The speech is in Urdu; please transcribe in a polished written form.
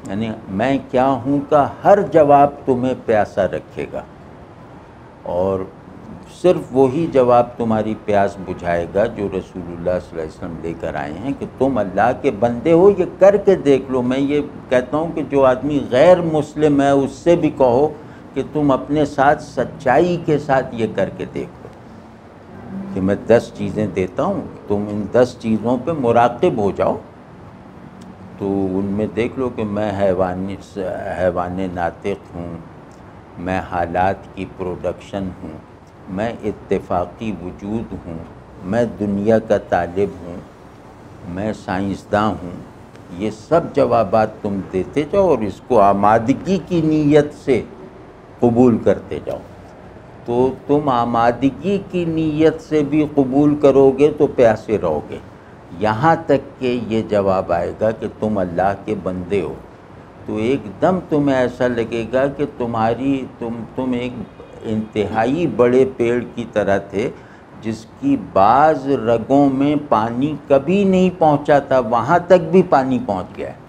یعنی میں کیا ہوں کا ہر جواب تمہیں پیاسا رکھے گا، اور صرف وہی جواب تمہاری پیاس بجھائے گا جو رسول اللہ صلی اللہ علیہ وسلم لے کر آئے ہیں کہ تم اللہ کے بندے ہو، یہ کر کے دیکھ لو۔ میں یہ کہتا ہوں کہ جو آدمی غیر مسلم ہے اس سے بھی کہو کہ تم اپنے ساتھ سچائی کے ساتھ یہ کر کے دیکھ لو کہ میں 10 چیزیں دیتا ہوں، تم ان 10 چیزوں پہ مراقب ہو جاؤ، تو ان میں دیکھ لو کہ میں حیوان ناطق ہوں، میں حالات کی پروڈکشن ہوں، میں اتفاقی وجود ہوں، میں دنیا کا طالب ہوں، میں سائنسداں ہوں۔ یہ سب جوابات تم دیتے جاؤ اور اس کو آمادگی کی نیت سے قبول کرتے جاؤ، تو تم آمادگی کی نیت سے بھی قبول کرو گے تو پیاسے رہو گے، یہاں تک کہ یہ جواب آئے گا کہ تم اللہ کے بندے ہو، تو ایک دم تمہیں ایسا لگے گا کہ تم ایک انتہائی بڑے پیڑ کی طرح تھے جس کی بعض رگوں میں پانی کبھی نہیں پہنچا تھا، وہاں تک بھی پانی پہنچ گیا ہے،